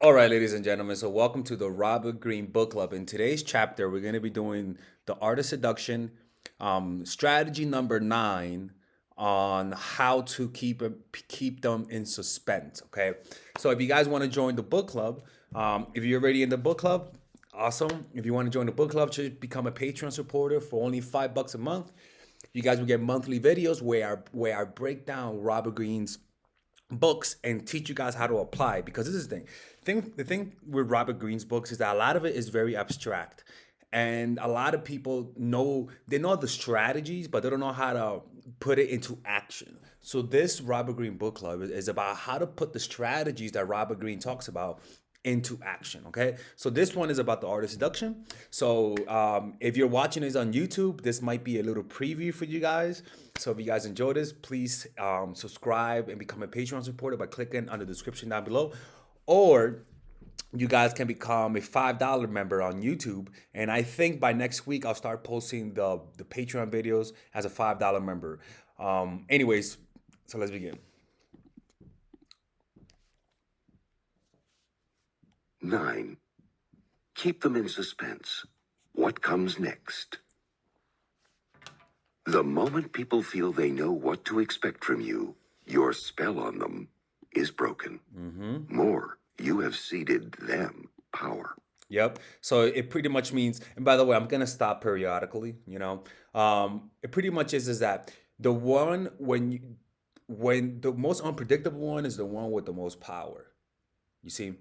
All right, ladies and gentlemen. So, welcome to the Robert Greene Book Club. In today's chapter, we're going to be doing the art of seduction, strategy number 9 on how to keep them in suspense. Okay, so if you guys want to join the book club, if you're already in the book club, awesome. If you want to join the book club, just become a Patreon supporter for only $5 a month. You guys will get monthly videos where I break down Robert Greene's books and teach you guys how to apply, because this is the thing with Robert Greene's books is that a lot of it is very abstract, and a lot of people know the strategies, but they don't know how to put it into action. So this Robert Greene book club is about how to put the strategies that Robert Greene talks about into action. Okay, so this one is about the art of seduction. So if you're watching this on YouTube, this might be a little preview for you guys. So if you guys enjoy this, please subscribe and become a Patreon supporter by clicking on the description down below, or you guys can become a $5 member on YouTube. And I think by next week I'll start posting the Patreon videos as a $5 member. Anyways, so let's begin. 9. Keep them in suspense. What comes next? The moment people feel they know what to expect from you, your spell on them is broken. More, you have ceded them power. Yep. So it pretty much means, and by the way, I'm gonna stop periodically. It pretty much is that the one when the most unpredictable one is the one with the most power. You see,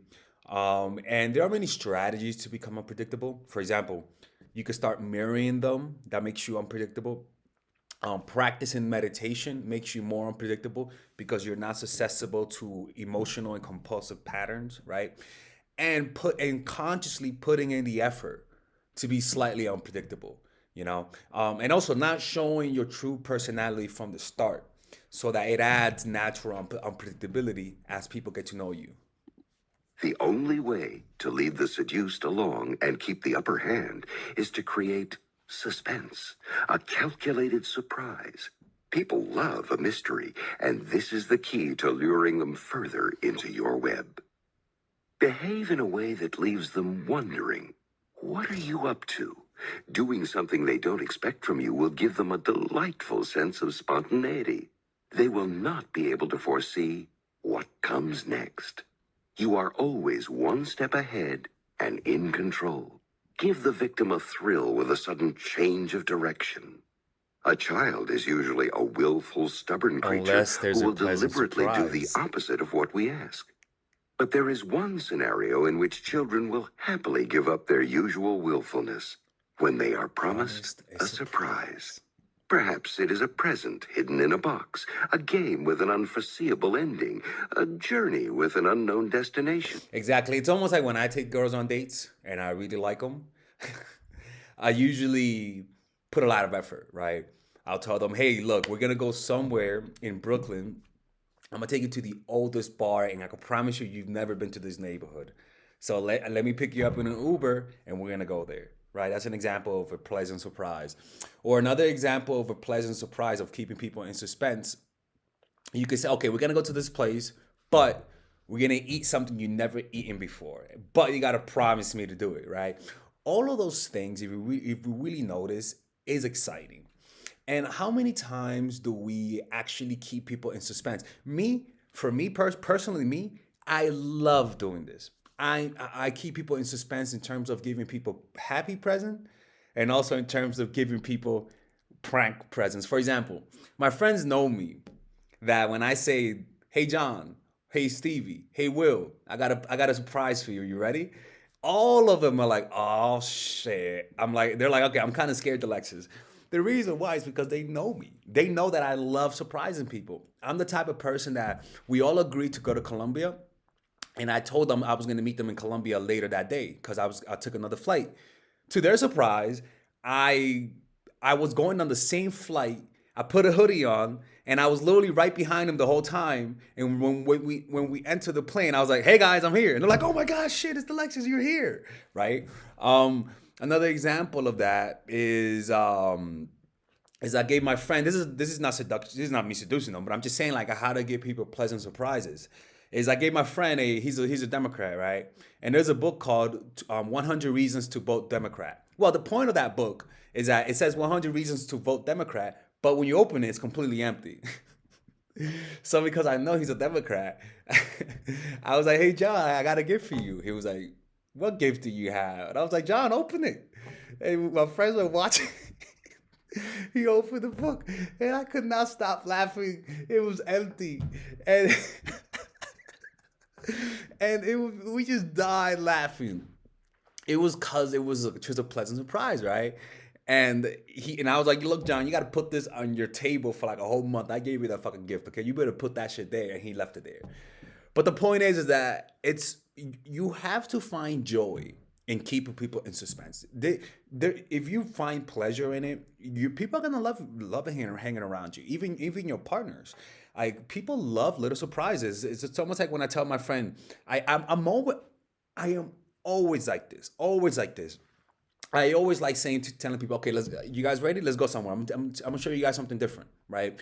and there are many strategies to become unpredictable. For example, you could start mirroring them. That makes you unpredictable. Practicing meditation makes you more unpredictable because you're not susceptible to emotional and compulsive patterns, right? And consciously putting in the effort to be slightly unpredictable, and also not showing your true personality from the start, so that it adds natural unpredictability as people get to know you. The only way to lead the seduced along and keep the upper hand is to create suspense, a calculated surprise. People love a mystery, and this is the key to luring them further into your web. Behave in a way that leaves them wondering, what are you up to? Doing something they don't expect from you will give them a delightful sense of spontaneity. They will not be able to foresee what comes next. You are always one step ahead and in control. Give the victim a thrill with a sudden change of direction. A child is usually a willful, stubborn creature Unless there's who a will pleasant deliberately do the surprise. opposite of what we ask. But there is one scenario in which children will happily give up their usual willfulness when they are promised Promised a surprise. Perhaps it is a present hidden in a box, a game with an unforeseeable ending, a journey with an unknown destination. Exactly. It's almost like when I take girls on dates and I really like them, I usually put a lot of effort, right? I'll tell them, hey, look, we're going to go somewhere in Brooklyn. I'm going to take you to the oldest bar, and I can promise you, you've never been to this neighborhood. So let me pick you up in an Uber, and we're going to go there, right? That's an example of a pleasant surprise. Or another example of a pleasant surprise of keeping people in suspense, you could say, okay, we're gonna go to this place, but we're gonna eat something you never eaten before. But you gotta promise me to do it, right? All of those things, if you really notice, is exciting. And how many times do we actually keep people in suspense? For me personally, I love doing this. I keep people in suspense in terms of giving people happy present, and also in terms of giving people prank presents. For example, my friends know me that when I say, "Hey John, hey Stevie, hey Will, I got a surprise for you. You ready?" All of them are like, "Oh shit!" They're like, "Okay, I'm kind of scared to Lexus." The reason why is because they know me. They know that I love surprising people. I'm the type of person that we all agreed to go to Colombia, and I told them I was going to meet them in Colombia later that day because I took another flight. To their surprise, I I was going on the same flight. I put a hoodie on, and I was literally right behind them the whole time. And when we entered the plane, I was like, "Hey guys, I'm here," and they're like, "Oh my gosh, shit, it's the Lexus, you're here!" Right? Another example of that is I gave my friend, this is not seduction, this is not me seducing them, but I'm just saying like how to give people pleasant surprises. is I gave my friend he's a Democrat, right? And there's a book called 100 Reasons to Vote Democrat. Well, the point of that book is that it says 100 Reasons to Vote Democrat, but when you open it, it's completely empty. So because I know he's a Democrat, I was like, "Hey John, I got a gift for you." He was like, "What gift do you have?" And I was like, "John, open it." And my friends were watching. He opened the book, and I could not stop laughing. It was empty, and we just died laughing. It was cause it was just a pleasant surprise, right? And I was like, look, John, you got to put this on your table for like a whole month. I gave you that fucking gift, okay? You better put that shit there. And he left it there. But the point is that you have to find joy in keeping people in suspense. If you find pleasure in it, people are gonna love it hanging around you. Even your partners, like people love little surprises. It's almost like when I tell my friend, I am always like this, always like this. I always like telling people, okay, you guys ready? Let's go somewhere. I'm gonna show you guys something different, right?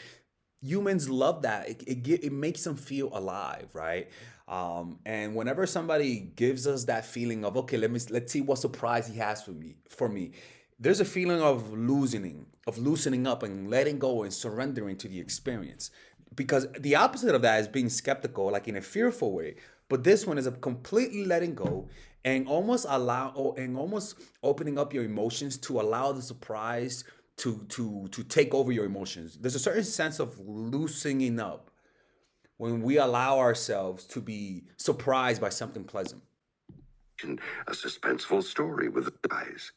Humans love that. It makes them feel alive, right? And whenever somebody gives us that feeling of, okay, let's see what surprise he has for me, there's a feeling of loosening up and letting go and surrendering to the experience. Because the opposite of that is being skeptical, like in a fearful way. But this one is a completely letting go and almost opening up your emotions to allow the surprise to take over your emotions. There's a certain sense of loosening up when we allow ourselves to be surprised by something pleasant. A suspenseful story with eyes.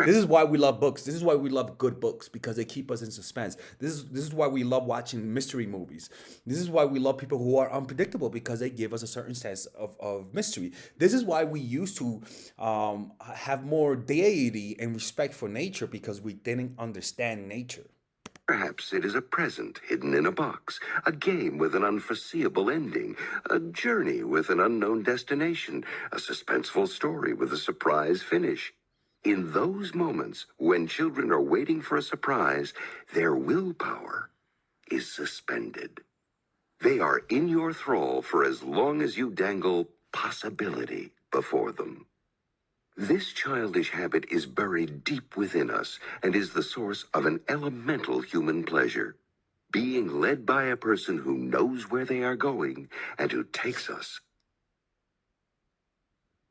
This is why we love books. This is why we love good books, because they keep us in suspense. This is why we love watching mystery movies. This is why we love people who are unpredictable, because they give us a certain sense of mystery. This is why we used to have more deity and respect for nature, because we didn't understand nature. Perhaps it is a present hidden in a box, a game with an unforeseeable ending, a journey with an unknown destination, a suspenseful story with a surprise finish. In those moments when children are waiting for a surprise, their willpower is suspended. They are in your thrall for as long as you dangle possibility before them. This childish habit is buried deep within us and is the source of an elemental human pleasure. Being led by a person who knows where they are going and who takes us.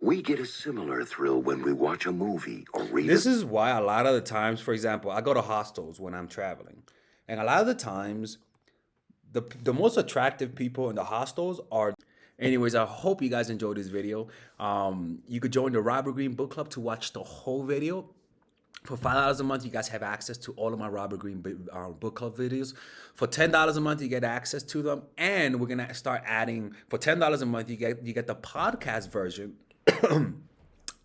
We get a similar thrill when we watch a movie or read This is why a lot of the times, for example, I go to hostels when I'm traveling. And a lot of the times, the most attractive people in the hostels are. Anyways, I hope you guys enjoyed this video. You could join the Robert Greene Book Club to watch the whole video. For $5 a month, you guys have access to all of my Robert Greene Book Club videos. For $10 a month, you get access to them. And we're gonna start adding, for $10 a month, you get the podcast version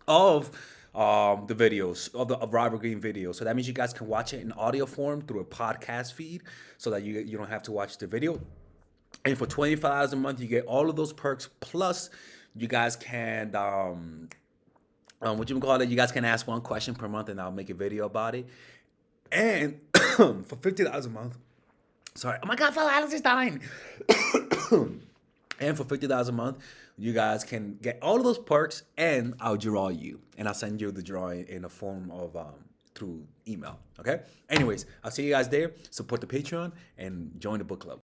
of the videos of Robert Greene videos. So that means you guys can watch it in audio form through a podcast feed, so that you don't have to watch the video. And for $25 a month, you get all of those perks. Plus, you guys can what you call it? You guys can ask one question per month, and I'll make a video about it. And for $50 a month, sorry, oh my God, Alex is dying. And for $50 a month, you guys can get all of those perks, and I'll draw you, and I'll send you the drawing in a form of through email. Okay. Anyways, I'll see you guys there. Support the Patreon and join the book club.